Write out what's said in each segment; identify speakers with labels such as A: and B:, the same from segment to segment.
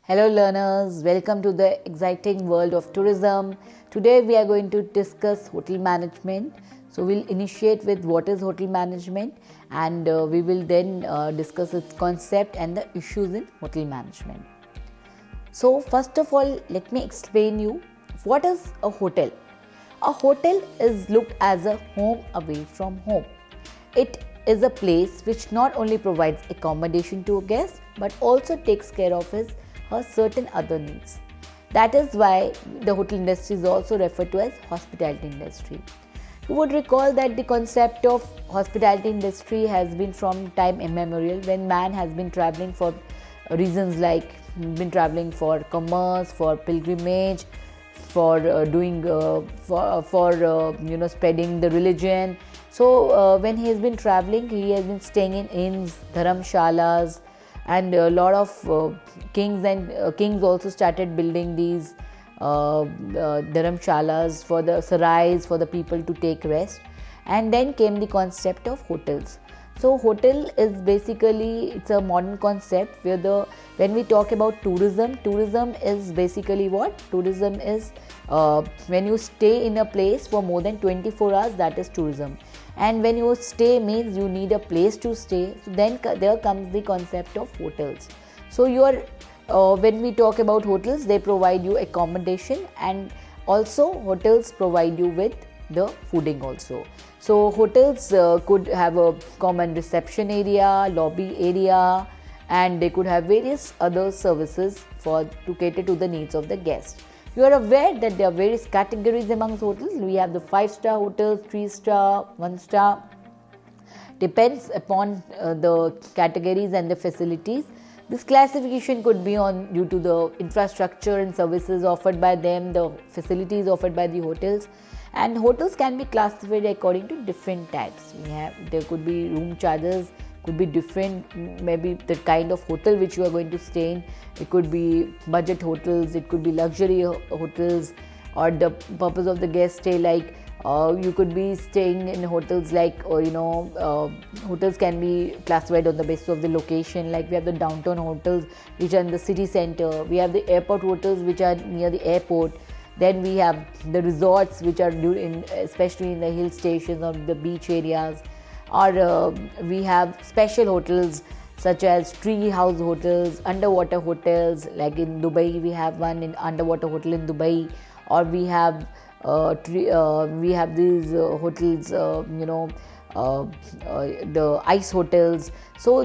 A: Hello learners, welcome to the exciting world of tourism. Today we are going to discuss hotel management. So we'll initiate with what is hotel management and we will then discuss its concept and the issues in hotel management. So first of all, let me explain you what is a hotel. A hotel is looked as a home away from home. It is a place which not only provides accommodation to a guest but also takes care of his or certain other needs. That is why the hotel industry is also referred to as hospitality industry. You would recall that the concept of hospitality industry has been from time immemorial when man has been traveling for reasons like been traveling for commerce, for pilgrimage, for spreading the religion. So when he has been traveling, he has been staying in inns, dharamshalas, and a lot of kings also started building these dharamshalas for the sarais for the people to take rest, and then came the concept of hotels. So hotel is basically, it's a modern concept where when we talk about tourism is basically what? Tourism is when you stay in a place for more than 24 hours, that is tourism. And when you stay means you need a place to stay. So then there comes the concept of hotels. So when we talk about hotels, they provide you accommodation, and also hotels provide you with the fooding also. So hotels could have a common reception area, lobby area, and they could have various other services to cater to the needs of the guests. You are aware that there are various categories amongst hotels. We have the 5-star hotels, 3-star, 1-star. Depends upon the categories and the facilities. This classification could be due to the infrastructure and services offered by them, the facilities offered by the hotels. And hotels can be classified according to different types. There could be room charges, could be different, maybe the kind of hotel which you are going to stay in. It could be budget hotels, it could be luxury hotels, or the purpose of the guest stay, like you could be staying in hotels like hotels can be classified on the basis of the location. Like we have the downtown hotels which are in the city center, we have the airport hotels which are near the airport. Then we have the resorts which are especially in the hill stations or the beach areas, or we have special hotels such as tree house hotels, underwater hotels, like in Dubai we have one in underwater hotel in Dubai, or we have these hotels, the ice hotels. So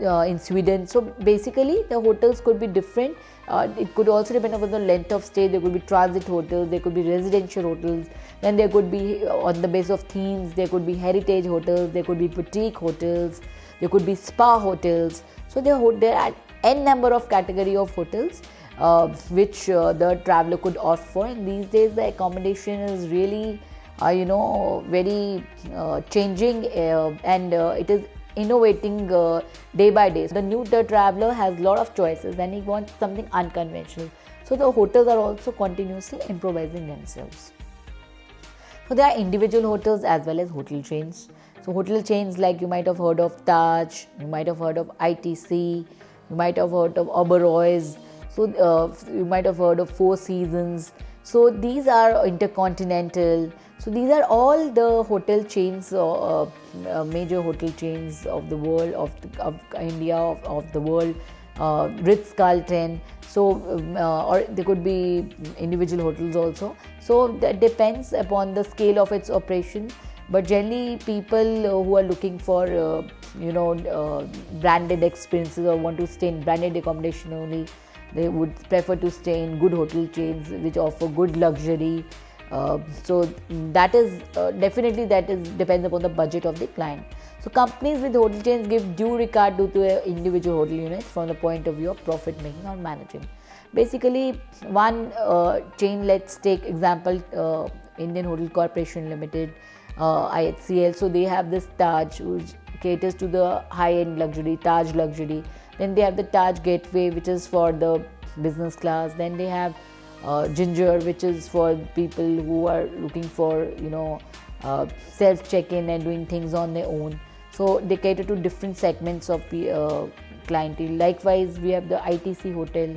A: in Sweden. So basically the hotels could be different. It could also depend upon the length of stay. There could be transit hotels, there could be residential hotels, then there could be on the basis of themes, there could be heritage hotels, there could be boutique hotels, there could be spa hotels. So there are n number of category of hotels which the traveler could opt for. And these days the accommodation is really very changing, and it is innovating day by day. The traveler has a lot of choices and he wants something unconventional. So the hotels are also continuously improvising themselves. So there are individual hotels as well as hotel chains. So hotel chains, like you might have heard of Taj, you might have heard of ITC, you might have heard of Oberoi's, so you might have heard of Four Seasons. So these are Intercontinental. So these are all the hotel chains, major hotel chains of the world, of India, of the world, Ritz-Carlton. So or there could be individual hotels also. So that depends upon the scale of its operation. But generally people who are looking for branded experiences or want to stay in branded accommodation only, they would prefer to stay in good hotel chains which offer good luxury. So that is definitely depends upon the budget of the client. So companies with hotel chains give due regard to individual hotel units from the point of view of profit making or managing. Basically, one chain, let's take example Indian Hotel Corporation Limited, IHCL. So they have this Taj which caters to the high-end luxury, Taj luxury. Then they have the Taj Gateway, which is for the business class. Then they have Ginger, which is for people who are looking for self check-in and doing things on their own. So they cater to different segments of clientele. Likewise, we have the ITC hotel,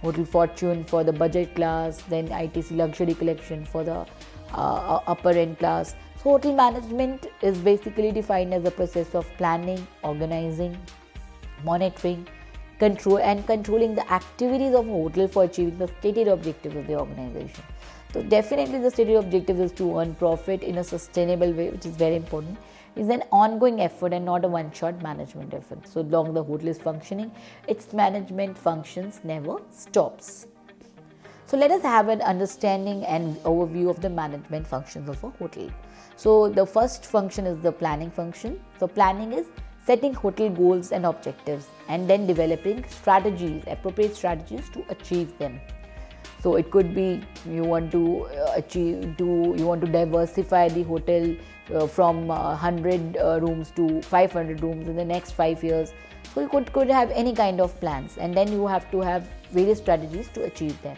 A: Hotel Fortune for the budget class, then ITC Luxury Collection for the upper end class. So hotel management is basically defined as a process of planning, organizing, monitoring, controlling the activities of a hotel for achieving the stated objectives of the organization. So definitely the stated objective is to earn profit in a sustainable way, which is very important. It's an ongoing effort and not a one-shot management effort. So long the hotel is functioning, its management functions never stops. So let us have an understanding and overview of the management functions of a hotel. So the first function is the planning function. So planning is setting hotel goals and objectives and then developing strategies, appropriate strategies to achieve them. So it could be you want to diversify the hotel from 100 rooms to 500 rooms in the next 5 years. So you could have any kind of plans, and then you have to have various strategies to achieve them.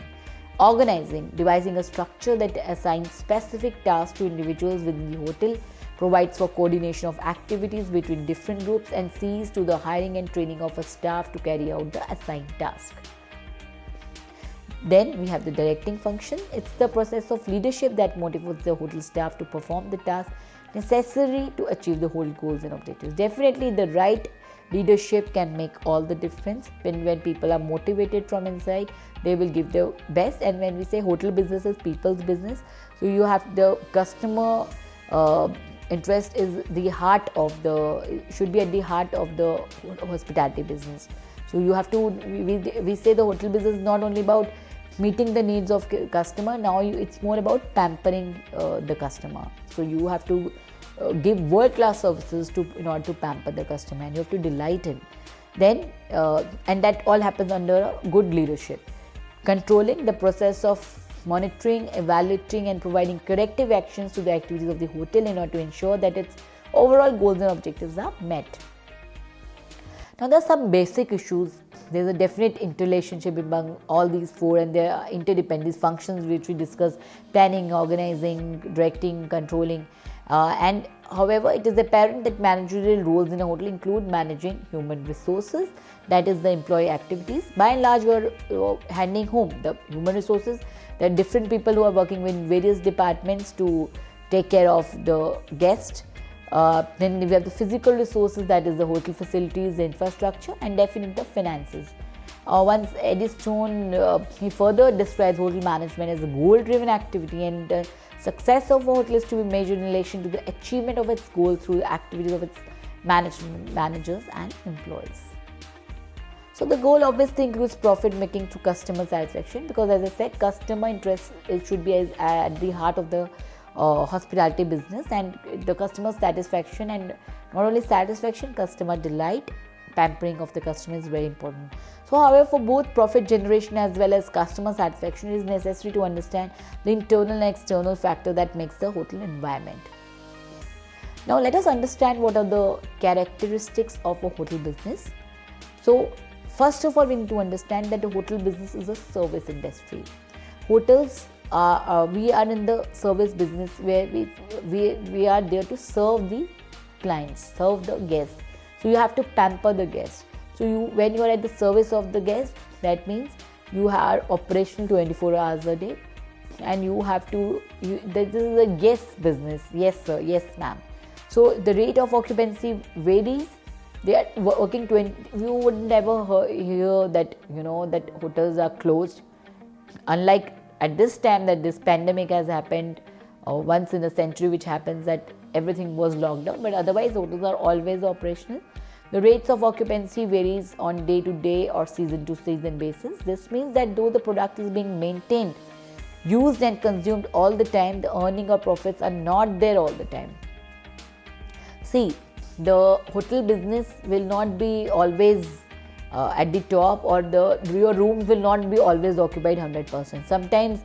A: Organizing, devising a structure that assigns specific tasks to individuals within the hotel, provides for coordination of activities between different groups, and sees to the hiring and training of a staff to carry out the assigned task. Then we have the directing function. It's the process of leadership that motivates the hotel staff to perform the tasks necessary to achieve the whole goals and objectives. Definitely the right leadership can make all the difference. When people are motivated from inside, they will give their best. And when we say hotel business is people's business, so you have the customer interest is the heart of should be at the heart of the hospitality business. So you have to, we say the hotel business is not only about meeting the needs of customer, now it's more about pampering the customer. So you have to give world-class services in order to pamper the customer, and you have to delight him. Then and that all happens under a good leadership. Controlling, the process of monitoring, evaluating and providing corrective actions to the activities of the hotel in order to ensure that its overall goals and objectives are met. Now there are some basic issues. There is a definite interrelationship among all these four, and there are interdependent functions which we discussed: planning, organizing, directing, controlling. And however, it is apparent that managerial roles in a hotel include managing human resources, that is the employee activities. By and large, you are handing home the human resources. There are different people who are working in various departments to take care of the guest. Then we have the physical resources, that is the hotel facilities, the infrastructure, and definitely the finances. Once Eddystone, he further describes hotel management as a goal-driven activity, and the success of a hotel is to be measured in relation to the achievement of its goals through the activities of its managers and employees. So the goal obviously includes profit making through customer satisfaction, because as I said, customer interest should be at the heart of the hospitality business, and the customer satisfaction, and not only satisfaction, customer delight, pampering of the customer is very important. So however, for both profit generation as well as customer satisfaction, it is necessary to understand the internal and external factor that makes the hotel environment. Now let us understand what are the characteristics of a hotel business. So first of all, we need to understand that the hotel business is a service industry. Hotels we are in the service business where we are there to serve the clients, serve the guests. So you have to pamper the guests. So when you are at the service of the guest, that means you are operational 24 hours a day, and you have to. This is a yes business. Yes sir, yes ma'am. So the rate of occupancy varies. They are working 20. You wouldn't ever hear that that hotels are closed. Unlike at this time that this pandemic has happened, once in a century, which happens that everything was locked down, but otherwise hotels are always operational. The rates of occupancy varies on day to day or season to season basis. This means that though the product is being maintained, used and consumed all the time, the earning or profits are not there all the time. See, the hotel business will not be always at the top, or your rooms will not be always occupied 100%. Sometimes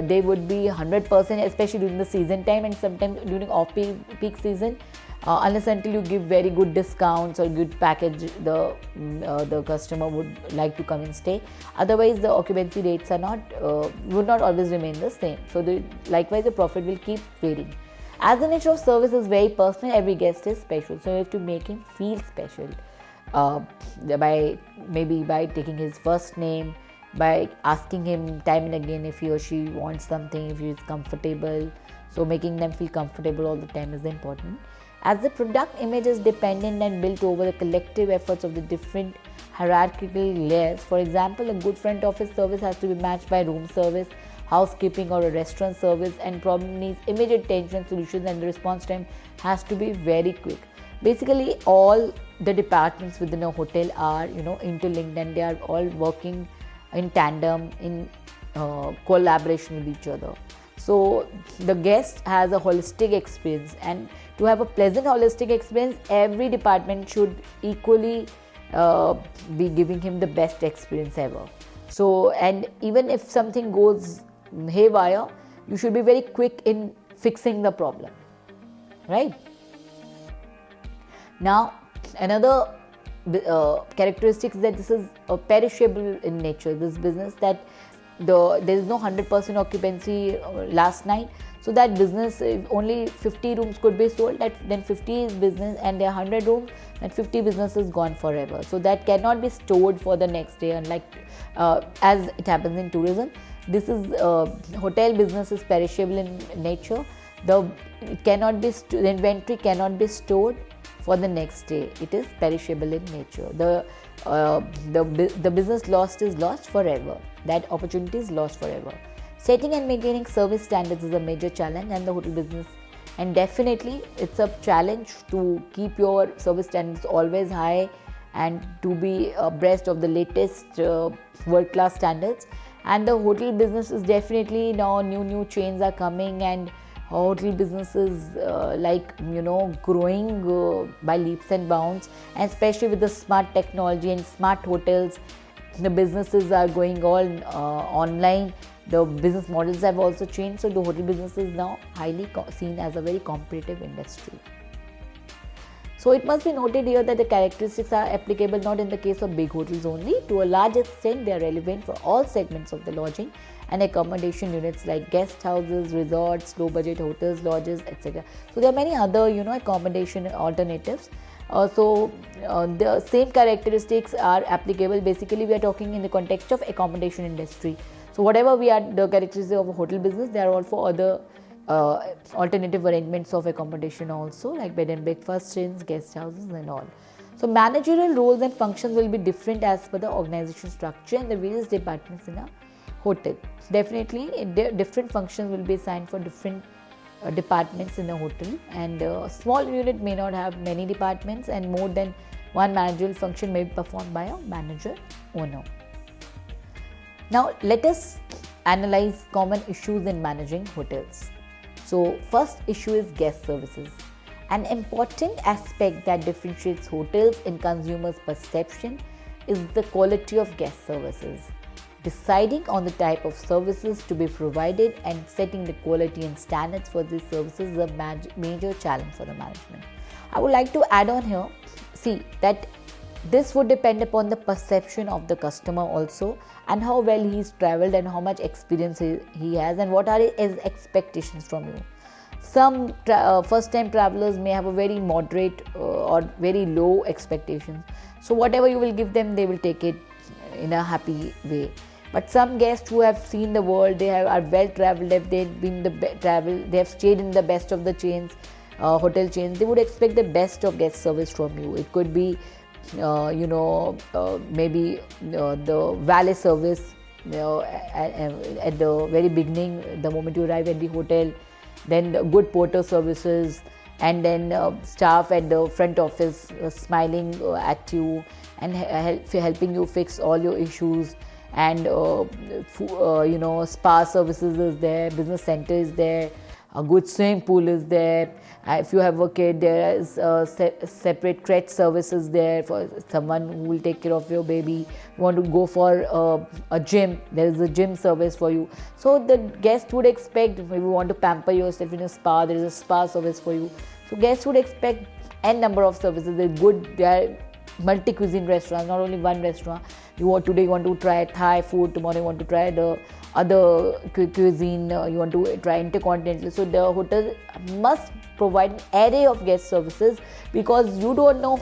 A: they would be 100%, especially during the season time, and sometimes during off-peak season, unless until you give very good discounts or good package, the customer would like to come and stay. Otherwise, the occupancy rates are would not always remain the same. So likewise, the profit will keep varying. As the nature of service is very personal, every guest is special, so you have to make him feel special. uh, by maybe by taking his first name, by asking him time and again if he or she wants something, if he is comfortable. So making them feel comfortable all the time is important. As the product image is dependent and built over the collective efforts of the different hierarchical layers. For example, a good front office service has to be matched by room service, housekeeping, or a restaurant service, and problem needs immediate attention and solutions, and the response time has to be very quick. Basically, all the departments within a hotel are interlinked, and they are all working in tandem, in collaboration with each other. So the guest has a holistic experience, and to have a pleasant holistic experience, every department should equally be giving him the best experience ever. So, and even if something goes haywire, you should be very quick in fixing the problem, right? Now, another characteristic is that this is perishable in nature, this business, that there is no 100% occupancy last night. So that business, if only 50 rooms could be sold, then 50 is business, and there are 100 rooms, then 50 business is gone forever. So that cannot be stored for the next day, unlike as it happens in tourism. This is hotel business is perishable in nature. The inventory cannot be stored for the next day. It is perishable in nature. The business lost is lost forever. That opportunity is lost forever. Setting and maintaining service standards is a major challenge in the hotel business, and definitely it's a challenge to keep your service standards always high and to be abreast of the latest world-class standards. And the hotel business is definitely now new chains are coming, and hotel businesses growing by leaps and bounds, and especially with the smart technology and smart hotels, the businesses are going all online. The business models have also changed, so the hotel business is now highly seen as a very competitive industry. So it must be noted here that the characteristics are applicable not in the case of big hotels only. To a large extent, they are relevant for all segments of the lodging and accommodation units like guest houses, resorts, low budget hotels, lodges, etc. So there are many other accommodation alternatives. The same characteristics are applicable. Basically, we are talking in the context of accommodation industry. So whatever the characteristics of a hotel business, there are also other alternative arrangements of accommodation also, like bed and breakfast chains, guest houses and all. So managerial roles and functions will be different as per the organization structure and the various departments in a hotel. Definitely different functions will be assigned for different departments in a hotel, and a small unit may not have many departments, and more than one managerial function may be performed by a manager owner. Now let us analyze common issues in managing hotels. So first issue is guest services. An important aspect that differentiates hotels in consumers' perception is the quality of guest services. Deciding on the type of services to be provided and setting the quality and standards for these services is a major challenge for the management. I would like to add on here, that this would depend upon the perception of the customer also, and how well he's traveled and how much experience he has, and what are his expectations from you. Some first time travelers may have a very moderate or very low expectations. So whatever you will give them, they will take it in a happy way. But some guests who have seen the world, they are well traveled, they've been they have stayed in the best of the chains, hotel chains, they would expect the best of guest service from you. It could be maybe the valet service at the very beginning, the moment you arrive at the hotel, then the good porter services, and then staff at the front office smiling at you and helping you fix all your issues, and spa services is there, business center is there, a good swimming pool is there. If you have a kid, there is separate crèche services there for someone who will take care of your baby. You want to go for a gym, there is a gym service for you. So the guest would expect, if you want to pamper yourself in a spa, there is a spa service for you. So guests would expect n number of services. There are multi-cuisine restaurants, not only one restaurant. Today you want to try Thai food, tomorrow you want to try the other cuisine, you want to try intercontinental. So the hotel must provide an array of guest services, because you don't know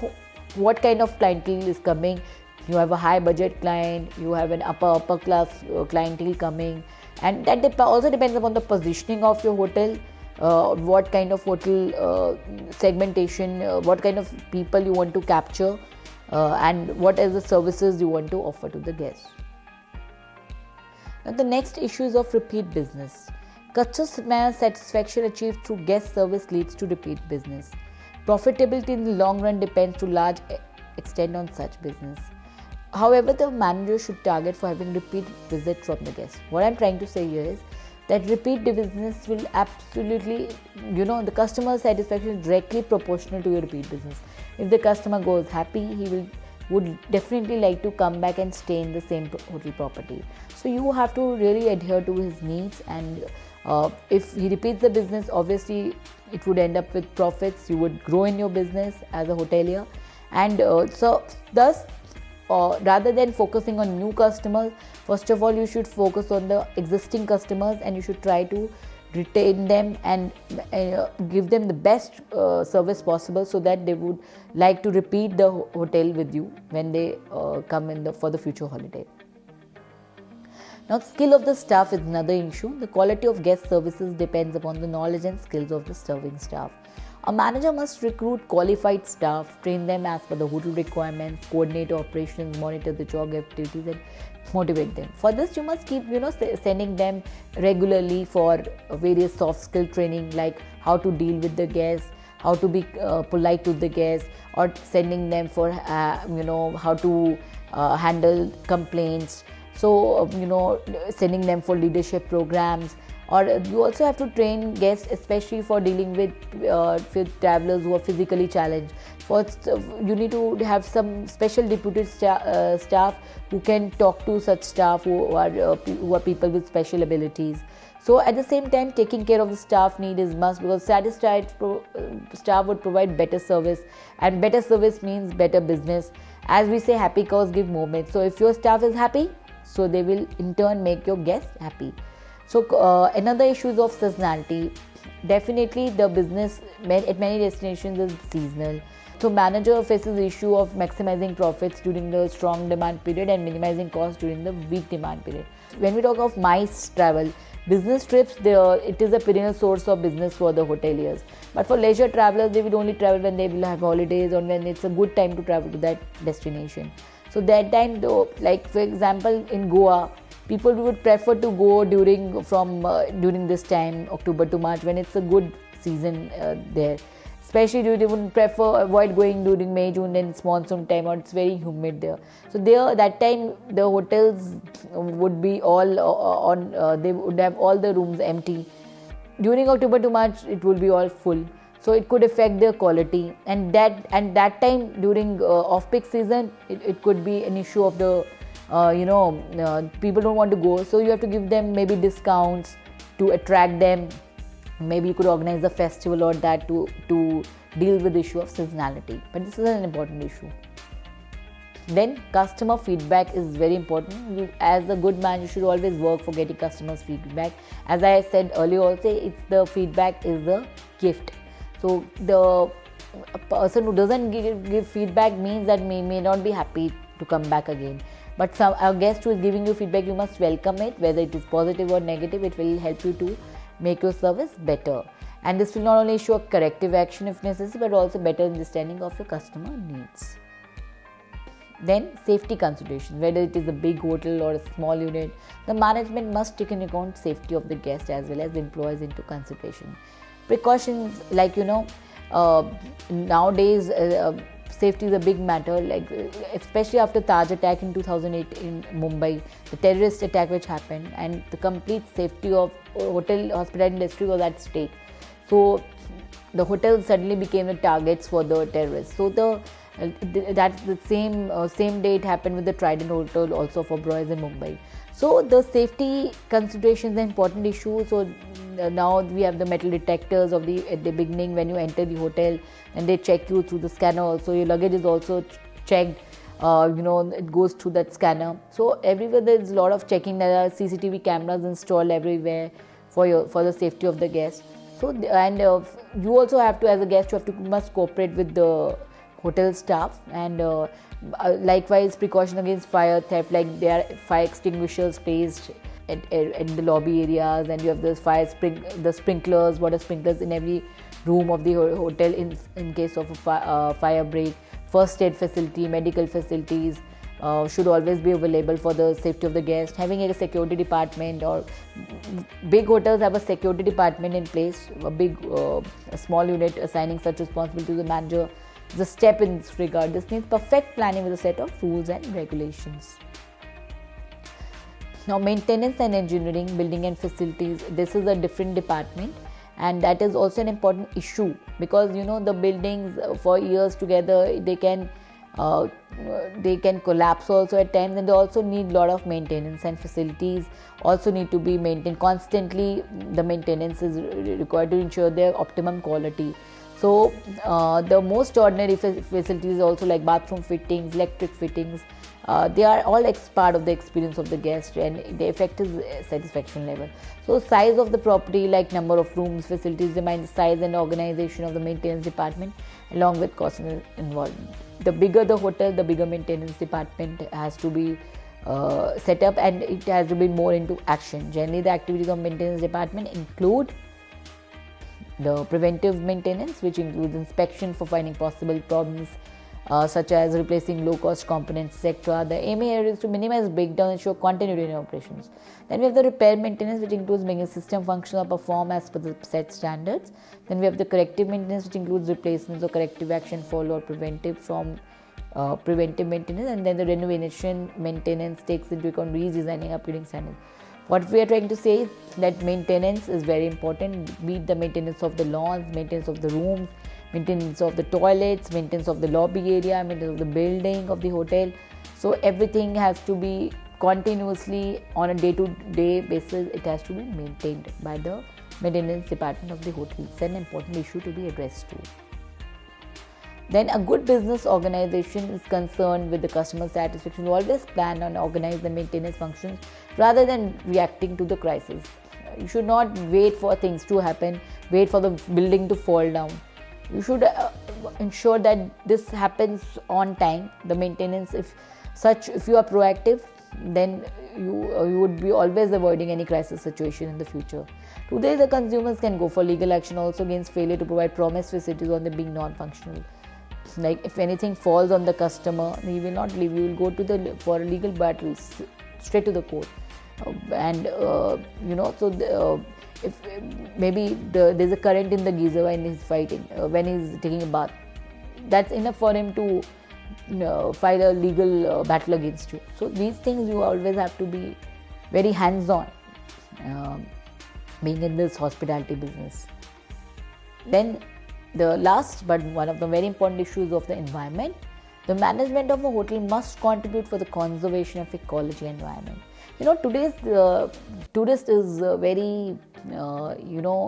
A: what kind of clientele is coming. You have a high budget client, you have an upper class clientele coming, and that also depends upon the positioning of your hotel, what kind of hotel segmentation, what kind of people you want to capture, and what are the services you want to offer to the guests. Now the next issue is of repeat business. Customer satisfaction achieved through guest service leads to repeat business. Profitability in the long run depends to large extent on such business. However, the manager should target for having repeat visit from the guests. What I'm trying to say here is that repeat business will absolutely, the customer satisfaction is directly proportional to your repeat business. If the customer goes happy, he would definitely like to come back and stay in the same hotel property. So you have to really adhere to his needs, and if he repeats the business, obviously it would end up with profits. You would grow in your business as a hotelier, and rather than focusing on new customers, first of all you should focus on the existing customers, and you should try to retain them and give them the best service possible, so that they would like to repeat the hotel with you when they come for the future holiday. Now, skill of the staff is another issue. The quality of guest services depends upon the knowledge and skills of the serving staff. A manager must recruit qualified staff, train them as per the hotel requirements, coordinate operations, monitor the job activities, and motivate them. For this, you must keep, sending them regularly for various soft skill training, like how to deal with the guests, how to be polite to the guests, or sending them for, how to handle complaints. So, sending them for leadership programs. Or you also have to train guests, especially for dealing with travelers who are physically challenged. You need to have some special deputed staff who can talk to such staff who are people with special abilities. So at the same time, taking care of the staff need is must, because satisfied staff would provide better service, and better service means better business. As we say, happy cows give moments. So if your staff is happy, so they will in turn make your guests happy. So another issue is of seasonality. Definitely the business at many destinations is seasonal. So manager faces the issue of maximizing profits during the strong demand period and minimizing costs during the weak demand period. When we talk of MICE travel, business trips, it is a perennial source of business for the hoteliers. But for leisure travelers, they will only travel when they will have holidays or when it's a good time to travel to that destination. So that time though, like for example in Goa, people would prefer to go during this time, October to March, when it's a good season there. Especially they would avoid going during May, June, then it's monsoon time or it's very humid there. So that time the hotels would be all on. They would have all the rooms empty. During October to March, it will be all full. So it could affect their quality, and that time during off-peak season, it could be an issue of the people don't want to go. So you have to give them maybe discounts to attract them. Maybe you could organize a festival or that to deal with the issue of seasonality. But this is an important issue. Then customer feedback is very important. As a good man, you should always work for getting customers' feedback. As I said earlier also, the feedback is a gift. So a person who doesn't give feedback means that may not be happy to come back again. But a guest who is giving you feedback, you must welcome it, whether it is positive or negative. It will help you to make your service better. And this will not only show corrective action if necessary, but also better understanding of your customer needs. Then safety considerations, whether it is a big hotel or a small unit, the management must take into account safety of the guest as well as the employees into consideration. Precautions like nowadays safety is a big matter, like especially after Taj attack in 2008 in Mumbai, the terrorist attack which happened, and the complete safety of hotel hospitality industry was at stake. So the hotels suddenly became the targets for the terrorists. So that's the same day it happened with the Trident Hotel also for Broys in Mumbai. So the safety considerations is an important issue. So now we have the metal detectors at the beginning when you enter the hotel, and they check you through the scanner also. Your luggage is also checked. It goes through that scanner. So everywhere there is a lot of checking. There are CCTV cameras installed everywhere for the safety of the guests. So you also have to, as a guest, you must cooperate with the hotel staff, and likewise precaution against fire theft, like there are fire extinguishers placed at the lobby areas, and you have the the sprinklers, water sprinklers in every room of the hotel in case of a fire break. First aid facility, medical facilities should always be available for the safety of the guest. Having a security department, or big hotels have a security department in place, a small unit assigning such responsibility to the manager. The step in this regard. This needs perfect planning with a set of rules and regulations. Now, maintenance and engineering, building and facilities, this is a different department, and that is also an important issue, because the buildings for years together, they can collapse also at times, and they also need a lot of maintenance, and facilities also need to be maintained constantly. The maintenance is required to ensure their optimum quality. So the most ordinary facilities also, like bathroom fittings, electric fittings, they are all part of the experience of the guest, and the effect is satisfaction level. So size of the property, like number of rooms, facilities, determine the size and organization of the maintenance department along with cost involved. The bigger the hotel, the bigger maintenance department has to be set up, and it has to be more into action. Generally, the activities of maintenance department include the preventive maintenance, which includes inspection for finding possible problems, such as replacing low-cost components, etc. The aim here is to minimize breakdown and ensure continuity in operations. Then we have the repair maintenance, which includes making a system functional or perform as per the set standards. Then we have the corrective maintenance, which includes replacements or corrective action follow or preventive from preventive maintenance. And then the renovation maintenance takes into account redesigning, upgrading standards. What we are trying to say is that maintenance is very important, be it the maintenance of the lawns, maintenance of the rooms, maintenance of the toilets, maintenance of the lobby area, maintenance of the building of the hotel. So everything has to be continuously on a day-to-day basis, it has to be maintained by the maintenance department of the hotel. It's an important issue to be addressed to. Then a good business organization is concerned with the customer satisfaction. Always plan and organize the maintenance functions rather than reacting to the crisis. You should not wait for things to happen, wait for the building to fall down. You should ensure that this happens on time. The maintenance, if you are proactive, then you would be always avoiding any crisis situation in the future. Today, the consumers can go for legal action also against failure to provide promised facilities on them being non-functional. Like if anything falls on the customer, he will not leave. You will go for a legal battle straight to the court, if maybe there's a current in the geyser when he's fighting, when he's taking a bath, that's enough for him to file a legal battle against you. So these things you always have to be very hands-on, being in this hospitality business. Then the last but one of the very important issues of the environment, the management of a hotel must contribute for the conservation of ecology and environment. Today's tourist is very,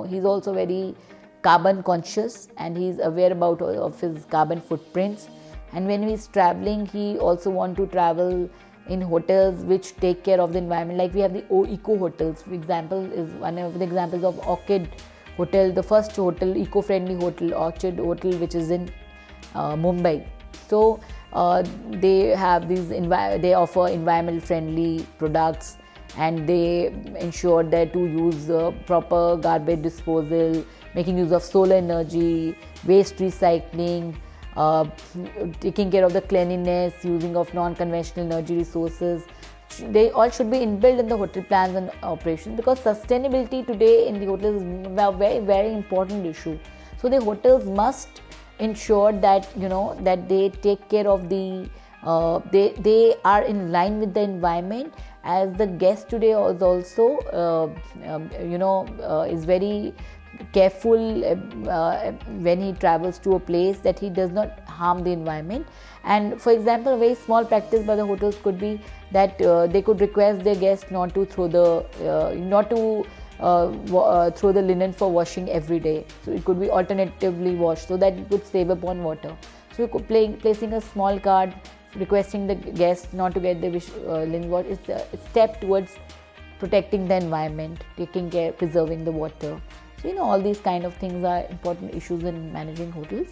A: he's also very carbon conscious, and he's aware of his carbon footprints. And when he's traveling, he also want to travel in hotels which take care of the environment. Like we have the eco hotels. For example, is one of the examples of Orchid Hotel, the first hotel, eco-friendly hotel, Orchid Hotel, which is in Mumbai. So they have they offer environmental friendly products, and they ensure that to use proper garbage disposal, making use of solar energy, waste recycling, taking care of the cleanliness, using of non-conventional energy resources. They all should be inbuilt in the hotel plans and operations, because sustainability today in the hotels is a very, very important issue. So the hotels must ensure that that they take care of the they are in line with the environment, as the guest today is also is very careful when he travels to a place, that he does not harm the environment. And for example, a very small practice by the hotels could be that they could request their guests not to throw the linen for washing every day. So it could be alternatively washed, so that it could save upon water. So you could placing a small card requesting the guests not to get the linen washed. It's a step towards protecting the environment, taking care, preserving the water. So all these kind of things are important issues in managing hotels.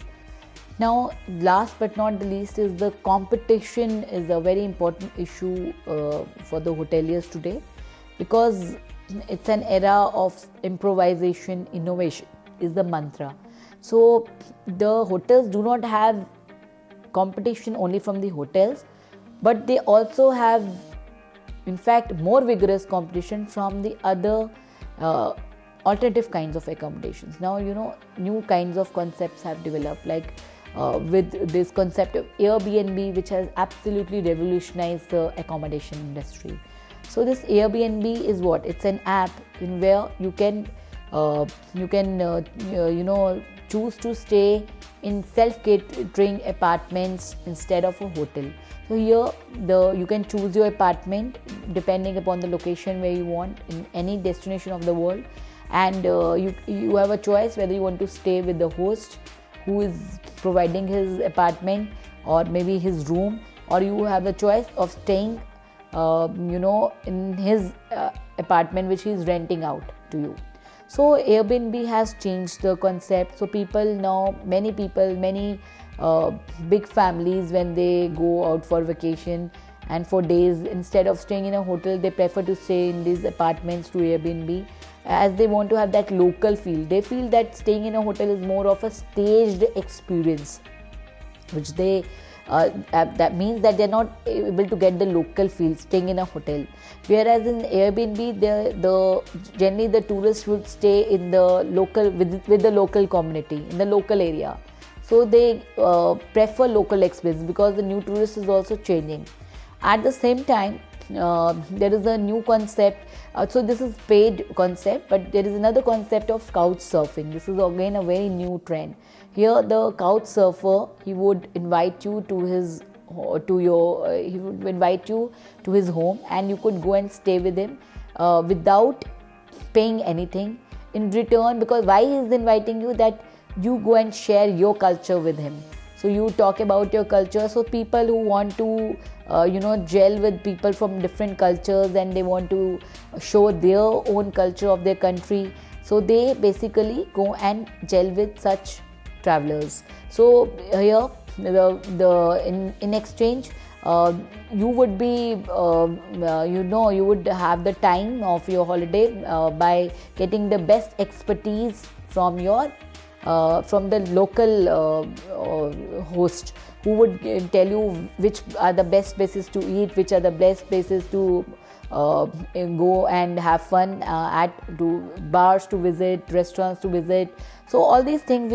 A: Now, last but not the least is the competition is a very important issue for the hoteliers today, because it's an era of improvisation, innovation is the mantra. So the hotels do not have competition only from the hotels, but they also have, in fact, more vigorous competition from the other uh, alternative kinds of accommodations. Now, new kinds of concepts have developed, like with this concept of Airbnb, which has absolutely revolutionized the accommodation industry. So this Airbnb is what? It's an app in where you can choose to stay in self-catering apartments instead of a hotel. So here you can choose your apartment depending upon the location where you want in any destination of the world, and you have a choice whether you want to stay with the host who is providing his apartment or maybe his room, or you have the choice of staying in his apartment which he is renting out to you. So Airbnb has changed the concept. So many big families, when they go out for vacation and for days, instead of staying in a hotel, they prefer to stay in these apartments to Airbnb, as they want to have that local feel. They feel that staying in a hotel is more of a staged experience, which that means that they're not able to get the local feel staying in a hotel. Whereas in Airbnb, generally the tourists would stay in the local with the local community in the local area. So they prefer local experience because the new tourist is also changing. At the same time, there is a new concept. So this is paid concept, but there is another concept of couch surfing. This is again a very new trend. Here, the couch surfer, he would invite you to his home, and you could go and stay with him without paying anything in return. Because why he is inviting you? That you go and share your culture with him. So you talk about your culture. So people who want to gel with people from different cultures, and they want to show their own culture of their country, so they basically go and gel with such travelers. So here in exchange, you would be you would have the time of your holiday by getting the best expertise from the local host, who would tell you which are the best places to eat, which are the best places to go and have fun to bars to visit, restaurants to visit. So all these things,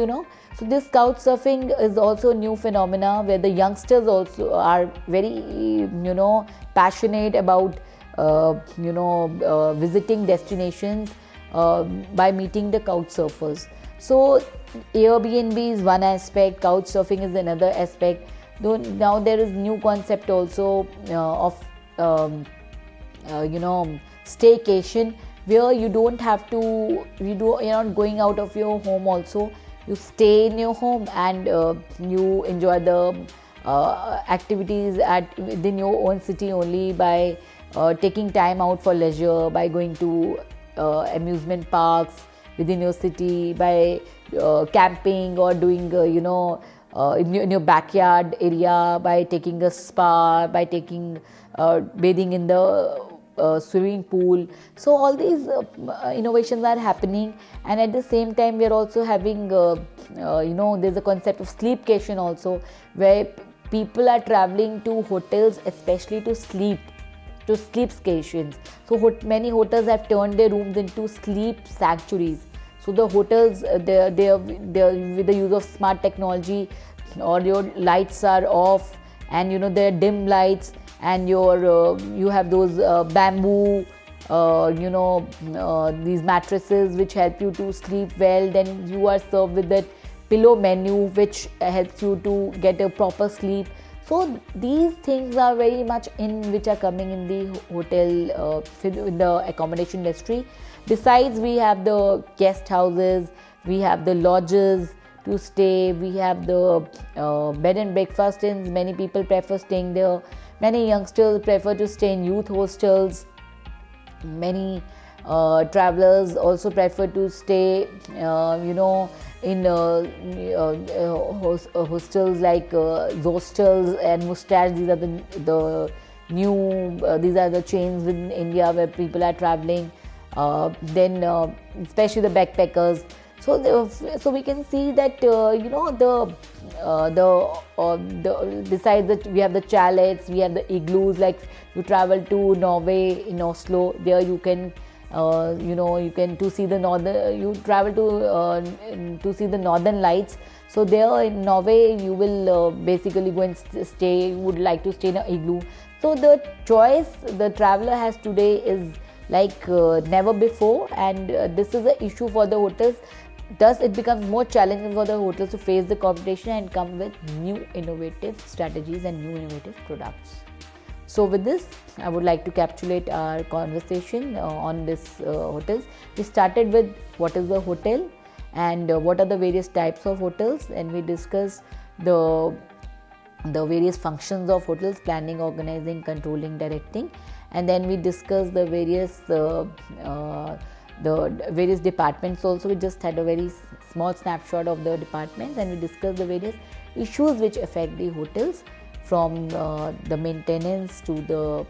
A: So this couch surfing is also a new phenomena where the youngsters also are very, passionate about, visiting destinations by meeting the couch surfers. So Airbnb is one aspect, couch surfing is another aspect. Though now there is new concept also of staycation, where you're not going out of your home also. You stay in your home and you enjoy the activities within your own city only by taking time out for leisure, by going to amusement parks within your city, by camping or doing in your backyard area, by taking a spa, by taking bathing in the swimming pool. So all these innovations are happening, and at the same time we are also having there's a concept of sleepcation also, where people are traveling to hotels especially to sleep stations. So many hotels have turned their rooms into sleep sanctuaries. So the hotels, they with the use of smart technology, or your lights are off, and there are dim lights, and you have those bamboo these mattresses which help you to sleep well. Then you are served with that pillow menu which helps you to get a proper sleep. So these things are very much which are coming in the hotel, in the accommodation industry. Besides, we have the guest houses, we have the lodges to stay, we have the bed and breakfast inns. Many people prefer staying there. Many youngsters prefer to stay in youth hostels. Many Travelers also prefer to stay, in hostels like Zostels and Mustache. These are the new these are the chains in India where people are traveling. Then especially the backpackers. So we can see that the besides that we have the chalets, we have the igloos. Like you travel to Norway in Oslo, there you can you can to see the northern. You travel to see the northern lights. So there in Norway, you will basically go and stay. You would like to stay in an igloo. So the choice the traveler has today is like never before, and this is an issue for the hotels. Thus, it becomes more challenging for the hotels to face the competition and come with new innovative strategies and new innovative products. So, with this, I would like to capsulate our conversation on this hotels. We started with what is the hotel and what are the various types of hotels, and we discussed the various functions of hotels: planning, organizing, controlling, directing. And then we discussed the various departments also. We just had a very small snapshot of the departments, and we discussed the various issues which affect the hotels, from the maintenance to the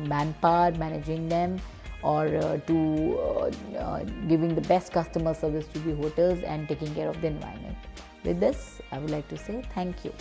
A: manpower, managing them, or to giving the best customer service to the hotels and taking care of the environment. With this, I would like to say thank you.